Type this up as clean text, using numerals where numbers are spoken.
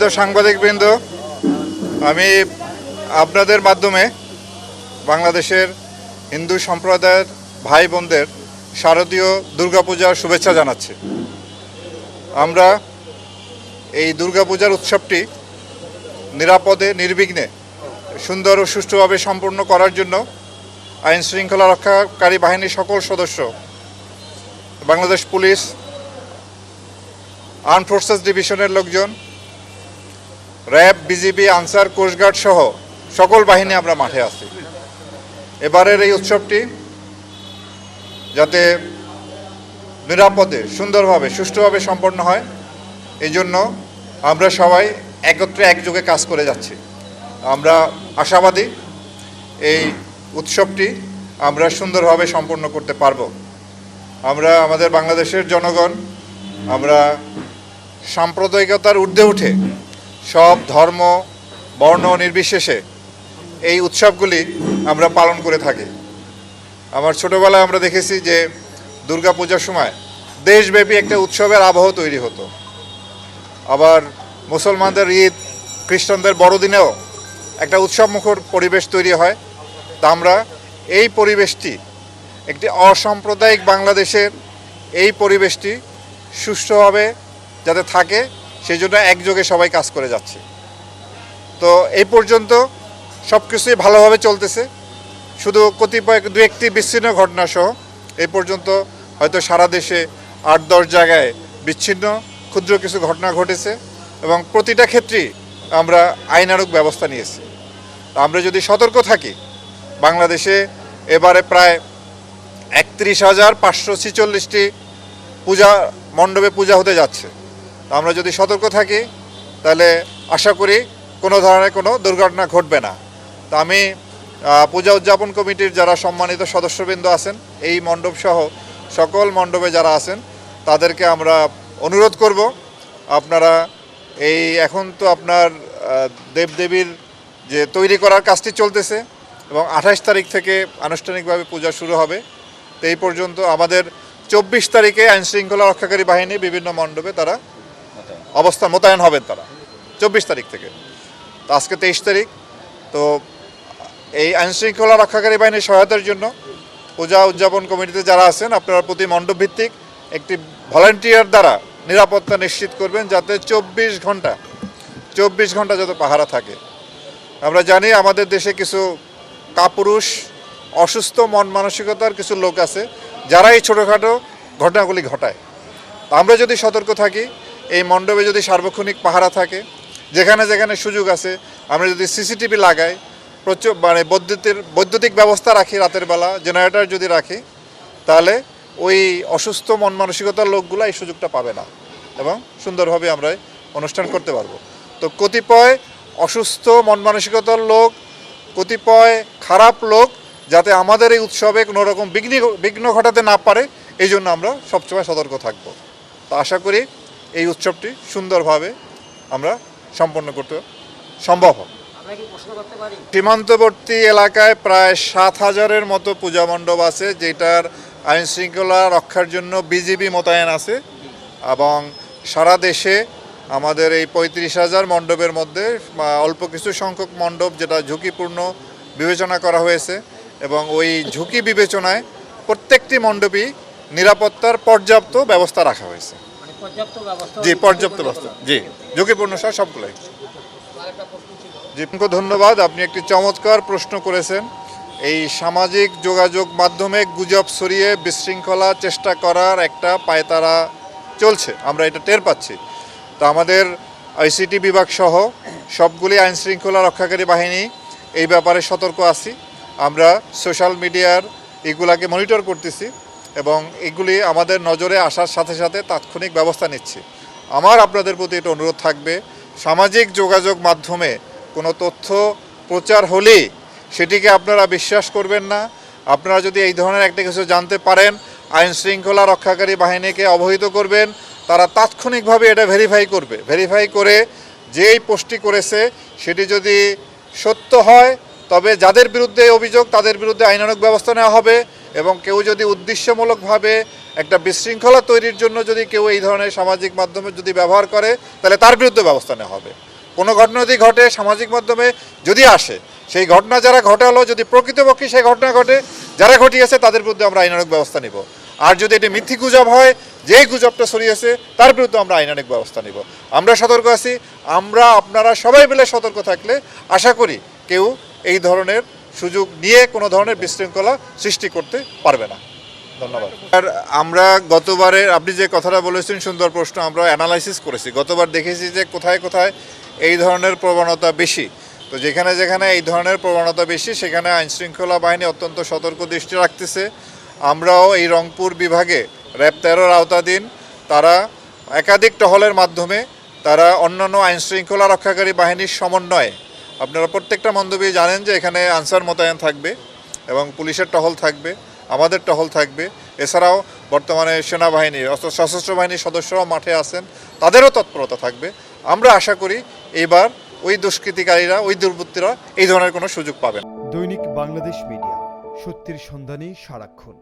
তো সাংবাদিকবৃন্দ, আমি আপনাদের মাধ্যমে বাংলাদেশের হিন্দু সম্প্রদায়ের ভাই বোনদের শারদীয় দুর্গাপূজার শুভেচ্ছা জানাচ্ছি। আমরা এই দুর্গাপূজার উৎসবটি নিরাপদে নির্বিঘ্নে সুন্দর ও সুষ্ঠুভাবে সম্পন্ন করার জন্য আইন শৃঙ্খলা রক্ষাকারী বাহিনীর সকল সদস্য, বাংলাদেশ পুলিশ, আর্ম ফোর্সেস ডিভিশনের লোকজন, র্যাব, বিজিবি, আনসার, কোস্টগার্ড সহ সকল বাহিনী আমরা মাঠে আছি। এবারের এই উৎসবটি যাতে নিরাপদে, সুন্দরভাবে, সুষ্ঠুভাবে সম্পন্ন হয়, এই জন্য আমরা সবাই একত্রে একযোগে কাজ করে যাচ্ছি। আমরা আশাবাদী এই উৎসবটি আমরা সুন্দরভাবে সম্পন্ন করতে পারব। আমরা আমাদের বাংলাদেশের জনগণ, আমরা সাম্প্রদায়িকতার ঊর্ধ্বে উঠে সব ধর্ম বর্ণ নির্বিশেষে এই উৎসবগুলি আমরা পালন করে থাকি। আমার ছোটোবেলায় আমরা দেখেছি যে দুর্গাপূজার সময় দেশব্যাপী একটা উৎসবের আবহ তৈরি হতো। আবার মুসলমানদের ঈদ, খ্রিস্টানদের বড়দিনেও একটা উৎসবমুখর পরিবেশ তৈরি হয়। তা আমরা এই পরিবেশটি, একটি অসাম্প্রদায়িক বাংলাদেশের এই পরিবেশটি সুষ্ঠুভাবে যাতে থাকে, সেই জন্য একযোগে সবাই কাজ করে যাচ্ছে। তো এই পর্যন্ত সব কিছুই ভালোভাবে চলতেছে। শুধু কতিপয় দু একটি বিচ্ছিন্ন ঘটনা সহ এই পর্যন্ত হয়তো সারা দেশে ৮-১০ জায়গায় বিচ্ছিন্ন ক্ষুদ্র কিছু ঘটনা ঘটেছে এবং প্রতিটা ক্ষেত্রেই আমরা আইনানুগ ব্যবস্থা নিয়েছি। আমরা যদি সতর্ক থাকি, বাংলাদেশে এবারে প্রায় ৩১,৫৪৬টি পূজা মণ্ডপে পূজা হতে যাচ্ছে। আমরা যদি সতর্ক থাকি তাহলে আশা করি কোনো ধরনের কোনো দুর্ঘটনা ঘটবে না। তা আমি পূজা উদযাপন কমিটির যারা সম্মানিত সদস্যবৃন্দ আছেন, এই মণ্ডপ সহ সকল মণ্ডপে যারা আছেন, তাদেরকে আমরা অনুরোধ করব, আপনারা এই এখন তো আপনার দেবদেবীর যে তৈরি করার কাজটি চলতেছে এবং ২৮ তারিখ থেকে আনুষ্ঠানিকভাবে পূজা শুরু হবে। তো এই পর্যন্ত আমাদের ২৪ তারিখে আইনশৃঙ্খলা রক্ষাকারী বাহিনী বিভিন্ন মণ্ডপে তারা অবস্থান মোতায়েন হবেন। তারা ২৪ তারিখ থেকে, তো আজকে ২৩ তারিখ। তো এই আইনশৃঙ্খলা রক্ষাকারী বাহিনীর সহায়তার জন্য পূজা উদযাপন কমিটিতে যারা আছেন, আপনারা প্রতি মণ্ডপ ভিত্তিক একটি ভলান্টিয়ার দ্বারা নিরাপত্তা নিশ্চিত করবেন, যাতে ২৪ ঘন্টা যাতে পাহারা থাকে। আমরা জানি আমাদের দেশে কিছু কাপুরুষ, অসুস্থ মন মানসিকতার কিছু লোক আছে যারা এই ছোটোখাটো ঘটনাগুলি ঘটায়। তা আমরা যদি সতর্ক থাকি, এই মণ্ডপে যদি সার্বক্ষণিক পাহারা থাকে, যেখানে যেখানে সুযোগ আছে আমরা যদি সিসিটিভি লাগাই, প্রচুর বৈদ্যুতিক ব্যবস্থা রাখি, রাতের বেলা জেনারেটর যদি রাখি, তাহলে ওই অসুস্থ মন মানসিকতার লোকগুলো এই সুযোগটা পাবে না এবং সুন্দরভাবে আমরা অনুষ্ঠান করতে পারবো। তো কতিপয় অসুস্থ মন মানসিকতার লোক, কতিপয় খারাপ লোক যাতে আমাদের এই উৎসবে কোনো রকম বিঘ্ন ঘটাতে না পারে, এই জন্য আমরা সবসময় সতর্ক থাকব। তো আশা করি এই উৎসবটি সুন্দরভাবে আমরা সম্পন্ন করতে সম্ভব হবে। সীমান্তবর্তী এলাকায় প্রায় ৭,০০০-এর মতো পূজা মণ্ডপ আছে, যেটার আইন শৃঙ্খলা রক্ষার জন্য বিজিবি মোতায়েন আছে। এবং সারা দেশে আমাদের এই ৩৫,০০০ মণ্ডপের মধ্যে অল্প কিছু সংখ্যক মণ্ডপ যেটা ঝুঁকিপূর্ণ বিবেচনা করা হয়েছে এবং ওই ঝুঁকি বিবেচনায় প্রত্যেকটি মণ্ডপই নিরাপত্তার পর্যাপ্ত ব্যবস্থা রাখা হয়েছে। জি, পর্যাপ্ত ব্যবস্থা, জি, ঝুঁকিপূর্ণ সবগুলোই। জি, ধন্যবাদ। আপনি একটি চমৎকার প্রশ্ন করেছেন। এই সামাজিক যোগাযোগ মাধ্যমে গুজব ছড়িয়ে বিশৃঙ্খলা চেষ্টা করার একটা পায়তারা চলছে, আমরা এটা টের পাচ্ছি। তো আমাদের আইসিটি বিভাগ সহ সবগুলি আইনশৃঙ্খলা রক্ষাকারী বাহিনী এই ব্যাপারে সতর্ক আছি। আমরা সোশ্যাল মিডিয়ার এগুলাকে মনিটর করতেছি এবং এগুলি আমাদের নজরে আসার সাথে সাথে তাৎক্ষণিক ব্যবস্থা নিচ্ছি। আমার আপনাদের প্রতি এটা অনুরোধ থাকবে, সামাজিক যোগাযোগ মাধ্যমে কোনো তথ্য প্রচার হলেই সেটিকে আপনারা বিশ্বাস করবেন না। আপনারা যদি এই ধরনের একটা কিছু জানতে পারেন, আইন শৃঙ্খলা রক্ষাকারী বাহিনীকে অবহিত করবেন, তারা তাৎক্ষণিকভাবে এটা ভেরিফাই করে যেই পোস্টটি করেছে সেটি যদি সত্য হয়, তবে যাদের বিরুদ্ধে অভিযোগ তাদের বিরুদ্ধে আইনানুগ ব্যবস্থা নেওয়া হবে এবং কেউ যদি উদ্দেশ্যমূলকভাবে একটা বিশৃঙ্খলা তৈরির জন্য যদি কেউ এই ধরনের সামাজিক মাধ্যমে যদি ব্যবহার করে, তাহলে তার বিরুদ্ধে ব্যবস্থা নেওয়া হবে। কোনো ঘটনা যদি ঘটে সামাজিক মাধ্যমে যদি আসে, সেই ঘটনা যারা ঘটালো যদি প্রকৃতপক্ষে সেই ঘটনা ঘটে, যারা ঘটিয়েছে তাদের বিরুদ্ধে আমরা আইনানুগ ব্যবস্থা নিব। আর যদি এটি মিথ্যি গুজব হয়, যেই গুজবটা ছড়িয়েছে তার বিরুদ্ধে আমরা আইনানুগ ব্যবস্থা নিব। আমরা সতর্ক আছি। আপনারা সবাই মিলে সতর্ক থাকলে আশা করি কেউ এই ধরনের সুযোগ নিয়ে কোনো ধরনের বিশৃঙ্খলা সৃষ্টি করতে পারবে না। ধন্যবাদ। আর আমরা গতবারের আপনি যে কথাটা বলেছেন সুন্দর প্রশ্ন, আমরা অ্যানালাইসিস করেছি। গতবার দেখেছি যে কোথায় কোথায় এই ধরনের প্রবণতা বেশি। তো যেখানে যেখানে এই ধরনের প্রবণতা বেশি সেখানে আইনশৃঙ্খলা বাহিনী অত্যন্ত সতর্ক দৃষ্টি রাখতেছে। আমরাও এই রংপুর বিভাগে র্যাব 13-র আওতাধীন তারা একাধিক টহলের মাধ্যমে তারা অন্যান্য আইনশৃঙ্খলা রক্ষাকারী বাহিনীর সমন্বয়ে, আপনারা প্রত্যেকটা মন্তব্যে জানেন যে এখানে আনসার মোতায়েন থাকবে এবং পুলিশের টহল থাকবে, আমাদের টহল থাকবে। এছাড়াও বর্তমানে সেনাবাহিনীর সশস্ত্র বাহিনীর সদস্যরাও মাঠে আছেন, তাদেরও তৎপরতা থাকবে। আমরা আশা করি এবার ওই দুষ্কৃতিকারীরা, ওই দুর্বৃত্তরা এই ধরনের কোনো সুযোগ পাবেন। দৈনিক বাংলাদেশ মিডিয়া, সত্যের সন্ধানে সারাক্ষণ।